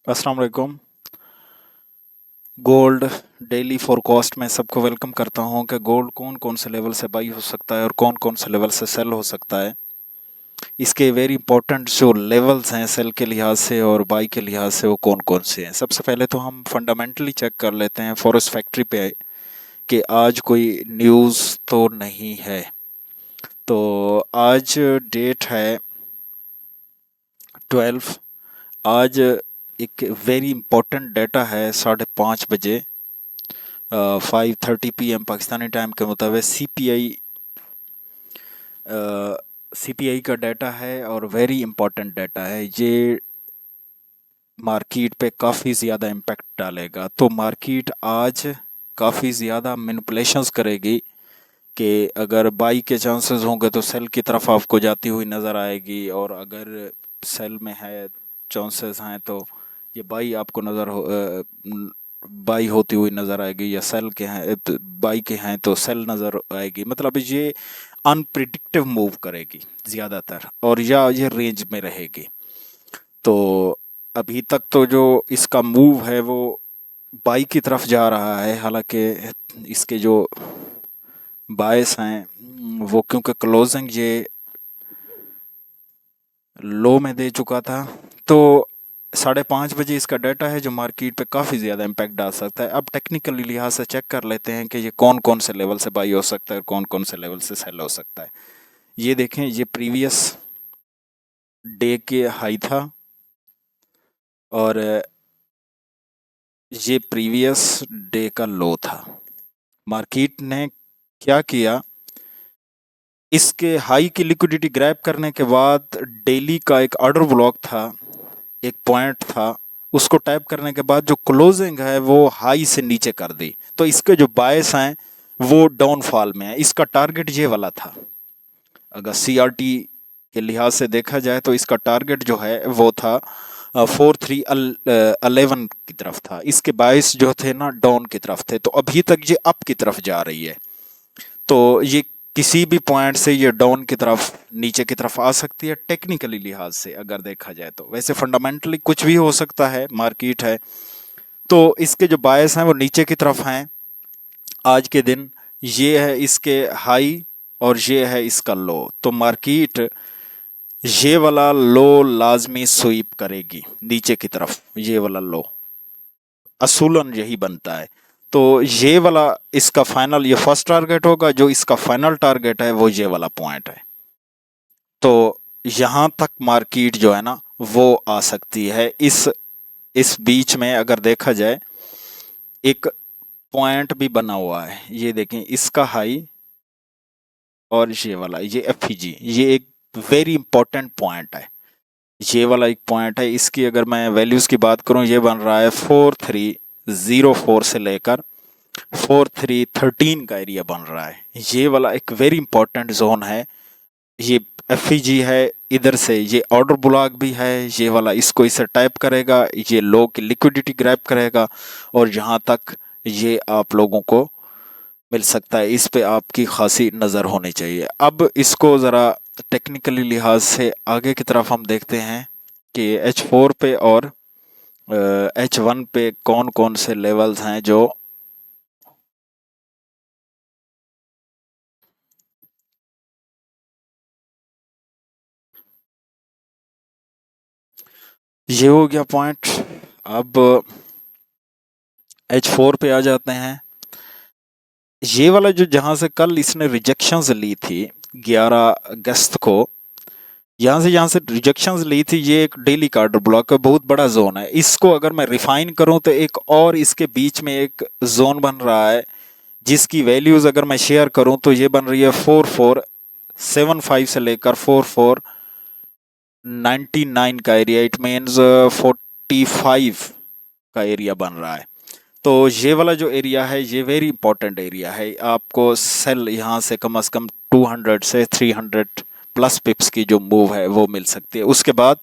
अस्सलाम वालेकुम। Gold daily forecast में सबको वेलकम करता हूं कि गोल्ड कौन कौन से लेवल से बाई हो सकता है और कौन कौन से लेवल से सेल हो सकता है। इसके वेरी इंपॉर्टेंट जो लेवल्स हैं सेल के लिहाज से और बाई के लिहाज से वो कौन कौन से हैं। सबसे पहले तो हम फंडामेंटली चेक कर लेते हैं फॉरेस्ट फैक्ट्री पे कि आज कोई न्यूज़ तो नहीं है। तो आज डेट है 12। आज एक वेरी इंपॉर्टेंट डाटा है 5:30 बजे 5:30 PM पाकिस्तानी टाइम के मुताबिक सीपीआई का डाटा है और वेरी इंपॉर्टेंट डाटा है। ये मार्केट पे काफ़ी ज़्यादा इम्पेक्ट डालेगा। तो मार्केट आज काफ़ी ज़्यादा मैनिपुलेशंस करेगी कि अगर बाई के चांसेस होंगे तो सेल की तरफ आपको जाती हुई नज़र आएगी, और अगर सेल में है चांसेस हैं तो ये बाई आपको बाई होती हुई नज़र आएगी, या सेल के हैं तो बाई के हैं तो सेल नज़र आएगी। मतलब ये अनप्रिडिक्टिव मूव करेगी ज़्यादातर, और या ये रेंज में रहेगी। तो अभी तक तो जो इसका मूव है वो बाई की तरफ जा रहा है। हालांकि इसके जो बायस हैं वो क्योंकि क्लोजिंग ये लो में दे चुका था, तो 5:30 बजे इसका डाटा है जो मार्केट पे काफ़ी ज़्यादा इम्पैक्ट डाल सकता है। अब टेक्निकली लिहाज से चेक कर लेते हैं कि ये कौन कौन से लेवल से बाई हो सकता है और कौन कौन से लेवल से सेल हो सकता है। ये देखें, ये प्रीवियस डे के हाई था और ये प्रीवियस डे का लो था। मार्केट ने क्या किया, इसके हाई की लिक्विडिटी ग्रैब करने के बाद डेली का एक ऑर्डर ब्लॉक था, एक पॉइंट था, उसको टैप करने के बाद जो क्लोजिंग है वो हाई से नीचे कर दी। तो इसके जो बायस हैं वो डाउनफॉल में है। इसका टारगेट ये वाला था। अगर सीआरटी के लिहाज से देखा जाए तो इसका टारगेट जो है वो था 4311 की तरफ था। इसके बायस जो थे ना डाउन की तरफ थे, तो अभी तक ये अप की तरफ जा रही है। तो ये किसी भी पॉइंट से ये डाउन की तरफ नीचे की तरफ आ सकती है टेक्निकली लिहाज से अगर देखा जाए तो। वैसे फंडामेंटली कुछ भी हो सकता है, मार्केट है। तो इसके जो बायस हैं वो नीचे की तरफ हैं आज के दिन। ये है इसके हाई और ये है इसका लो। तो मार्केट ये वाला लो लाजमी स्वीप करेगी नीचे की तरफ। ये वाला लो असूलन यही बनता है। तो ये वाला इसका फाइनल, ये फर्स्ट टारगेट होगा। जो इसका फाइनल टारगेट है वो ये वाला पॉइंट है। तो यहां तक मार्केट जो है ना वो आ सकती है। इस बीच में अगर देखा जाए एक पॉइंट भी बना हुआ है, ये देखें इसका हाई और ये वाला, ये एफईजी, ये एक वेरी इंपॉर्टेंट पॉइंट है। ये वाला एक पॉइंट है। इसकी अगर मैं वैल्यूज की बात करूं, ये बन रहा है 4304 से लेकर 4313 का एरिया बन रहा है। ये वाला एक वेरी इंपॉर्टेंट जोन है। ये एफईजी है, इधर से ये ऑर्डर ब्लॉक भी है। ये वाला इसको इसे टाइप करेगा, ये लो की लिक्विडिटी ग्रैब करेगा, और यहाँ तक ये आप लोगों को मिल सकता है। इस पे आपकी खासी नज़र होनी चाहिए। अब इसको ज़रा टेक्निकली लिहाज से आगे की तरफ हम देखते हैं कि H4 पे और H1 पे कौन कौन से लेवल्स हैं जो ये हो गया पॉइंट। अब H4 पे आ जाते हैं। ये वाला जो जहां से कल इसने रिजेक्शंस ली थी 11 अगस्त को, यहाँ से रिजेक्शंस ली थी, ये एक डेली का ऑर्डर ब्लॉक का बहुत बड़ा जोन है। इसको अगर मैं रिफाइन करूं तो एक और इसके बीच में एक जोन बन रहा है जिसकी वैल्यूज अगर मैं शेयर करूं तो ये बन रही है 4475 से लेकर 4499 का एरिया। इट मीन्स 45 का एरिया बन रहा है। तो ये वाला जो एरिया है ये वेरी इंपॉर्टेंट एरिया है। आपको सेल यहाँ से कम से कम 200 से 300 प्लस पिप्स की जो मूव है वो मिल सकती है। उसके बाद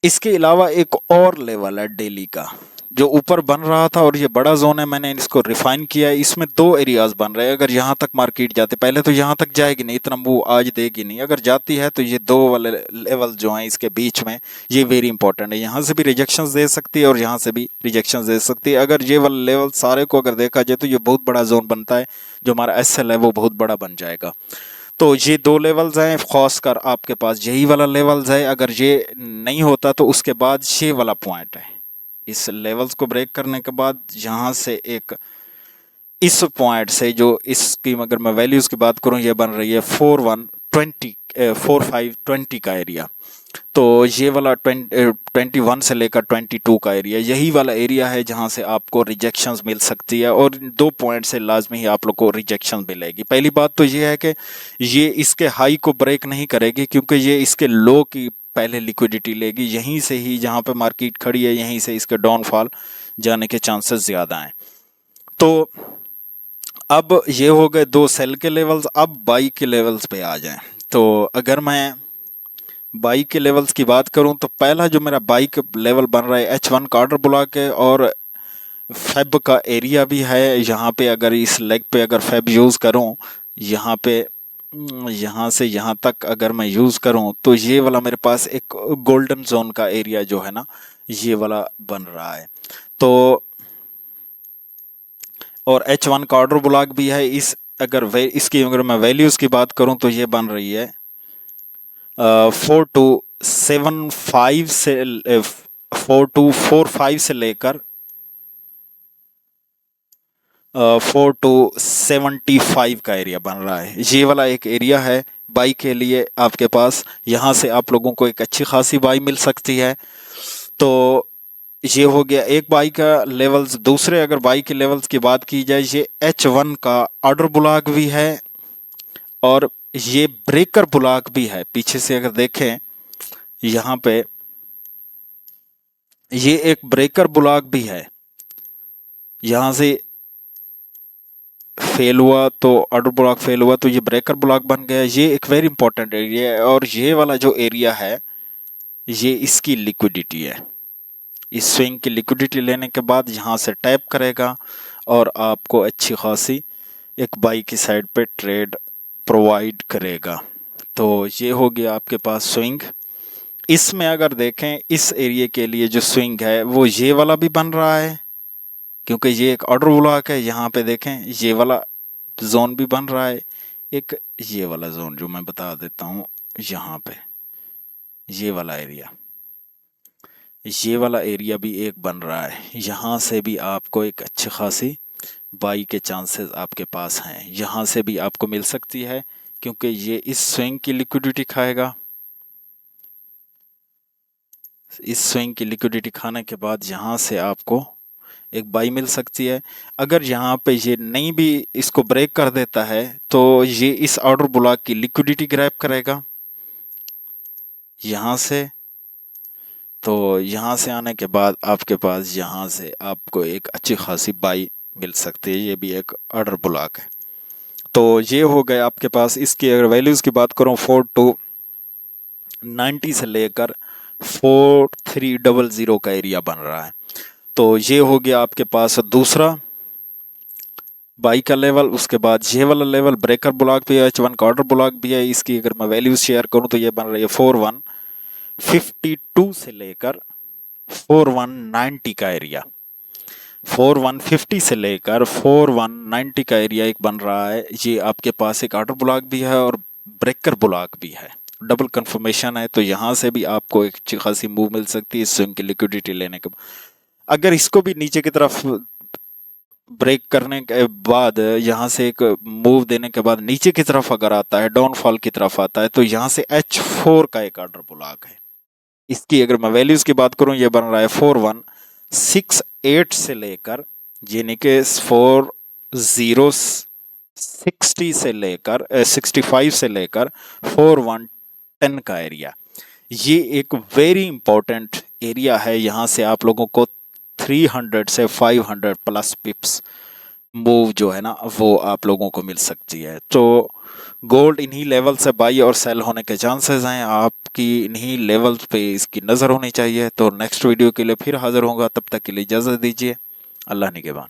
इसके अलावा एक और लेवल है डेली का, जो ऊपर बन रहा था और ये बड़ा जोन है, मैंने इसको रिफाइन किया है। इसमें दो एरियाज बन रहे हैं। अगर यहाँ तक मार्केट जाते, पहले तो यहाँ तक जाएगी नहीं, इतना मूव आज देगी नहीं। अगर जाती है तो ये दो वाले लेवल जो हैं इसके बीच में, ये वेरी इंपॉर्टेंट है। यहाँ से भी रिजेक्शंस दे सकती है और यहाँ से भी रिजेक्शंस दे सकती है। अगर ये वाला लेवल सारे को अगर देखा जाए तो ये बहुत बड़ा जोन बनता है, जो हमारा एसएल है वो बहुत बड़ा बन जाएगा। तो ये दो लेवल्स हैं, खासकर आपके पास यही वाला लेवल्स है। अगर ये नहीं होता तो उसके बाद ये वाला पॉइंट है। इस लेवल्स को ब्रेक करने के बाद यहाँ से एक इस पॉइंट से, जो इसकी अगर मैं वैल्यूज की बात करूँ, ये बन रही है 4520 का एरिया। तो ये वाला 21 से लेकर 22 का एरिया, यही वाला एरिया है जहां से आपको रिजेक्शंस मिल सकती है। और दो पॉइंट से लाजमी ही आप लोग को रिजेक्शन मिलेगी। पहली बात तो ये है कि ये इसके हाई को ब्रेक नहीं करेगी, क्योंकि ये इसके लो की पहले लिक्विडिटी लेगी। यहीं से ही जहां पे मार्केट खड़ी है, यहीं से इसके डाउनफॉल जाने के चांसेस ज़्यादा हैं। तो अब ये हो गए दो सेल के लेवल्स। अब बाई के लेवल्स पे आ जाएं। तो अगर मैं बाई के लेवल्स की बात करूं तो पहला जो मेरा बाई का लेवल बन रहा है H1 का ऑर्डर ब्लॉक है, और फेब का एरिया भी है। यहाँ पे अगर इस लेग पे अगर फेब यूज़ करूं, यहाँ पे यहाँ से यहाँ तक अगर मैं यूज़ करूं, तो ये वाला मेरे पास एक गोल्डन जोन का एरिया जो है ना, ये वाला बन रहा है। तो और H1 का ऑर्डर ब्लॉक भी है। इसकी अगर मैं वैल्यूज़ की बात करूं तो ये बन रही है 4275 से 4245 से लेकर 4275 का एरिया बन रहा है। ये वाला एक एरिया है बाई के लिए आपके पास। यहाँ से आप लोगों को एक अच्छी खासी बाई मिल सकती है। तो ये हो गया एक बाई का लेवल्स। दूसरे अगर बाई के लेवल्स की बात की जाए, ये H1 का ऑर्डर ब्लॉक भी है और ये ब्रेकर ब्लॉक भी है। पीछे से अगर देखें यहाँ पे, ये एक ब्रेकर ब्लॉक भी है। यहाँ से फेल हुआ तो ऑर्डर ब्लॉक फेल हुआ तो ये ब्रेकर ब्लॉक बन गया। ये एक वेरी इंपॉर्टेंट एरिया है। और ये वाला जो एरिया है, ये इसकी लिक्विडिटी है। इस स्विंग की लिक्विडिटी लेने के बाद यहाँ से टैप करेगा और आपको अच्छी खासी एक बाई की साइड पे ट्रेड प्रोवाइड करेगा। तो ये हो गया आपके पास स्विंग। इसमें अगर देखें, इस एरिया के लिए जो स्विंग है वो ये वाला भी बन रहा है, क्योंकि ये एक ऑर्डर ब्लॉक है। यहाँ पे देखें ये वाला जोन भी बन रहा है, एक ये वाला जोन जो मैं बता देता हूँ, यहाँ पे ये वाला एरिया, ये वाला एरिया भी एक बन रहा है। यहाँ से भी आपको एक अच्छी खासी बाई के चांसेस आपके पास हैं। यहाँ से भी आपको मिल सकती है, क्योंकि ये इस स्विंग की लिक्विडिटी खाएगा। इस स्विंग की लिक्विडिटी खाने के बाद यहाँ से आपको एक बाई मिल सकती है। अगर यहाँ पे ये नहीं भी इसको ब्रेक कर देता है, तो ये इस ऑर्डर ब्लॉक की लिक्विडिटी ग्रैब करेगा यहाँ से। तो यहाँ से आने के बाद आपके पास यहाँ से आपको एक अच्छी खासी बाई मिल सकती है। ये भी एक ऑर्डर ब्लॉक है। तो ये हो गए आपके पास। इसकी अगर वैल्यूज़ की बात करूँ, 4290 से लेकर 4300 का एरिया बन रहा है। तो ये हो गया आपके पास दूसरा बाई का लेवल। उसके बाद ये वाला लेवल ब्रेकर ब्लॉक भी है, H1 का ऑर्डर ब्लॉक भी है। इसकी अगर मैं वैल्यूज शेयर करूं तो ये बन रही है 4152 से लेकर 4190 का एरिया। 4150 से लेकर 4190 का एरिया एक बन रहा है। ये आपके पास एक ऑर्डर ब्लॉक भी है और ब्रेकर ब्लॉक भी है, डबल कंफर्मेशन है। तो यहाँ से भी आपको एक अच्छी खासी मूव मिल सकती है स्विंग की लिक्विडिटी लेने के बाद। अगर इसको भी नीचे की तरफ ब्रेक करने के बाद, यहाँ से एक मूव देने के बाद नीचे की तरफ अगर आता है, डाउनफॉल की तरफ आता है, तो यहाँ से H4 का एक ऑर्डर ब्लॉक है। इसकी अगर मैं वैल्यूज की बात करूं, ये बन रहा है 4168 से लेकर, यानी कि 4060 से लेकर 65 से लेकर 4110 का एरिया। ये एक वेरी इंपॉर्टेंट एरिया है। यहाँ से आप लोगों को 300 से 500 प्लस पिप्स मूव जो है ना, वो आप लोगों को मिल सकती है। तो गोल्ड इन्हीं लेवल से बाई और सेल होने के चांसेस हैं। आप आपकी इन्हीं लेवल्स पे इसकी नज़र होनी चाहिए। तो नेक्स्ट वीडियो के लिए फिर हाज़िर होगा, तब तक के लिए इजाज़त दीजिए। अल्लाह निगहबान।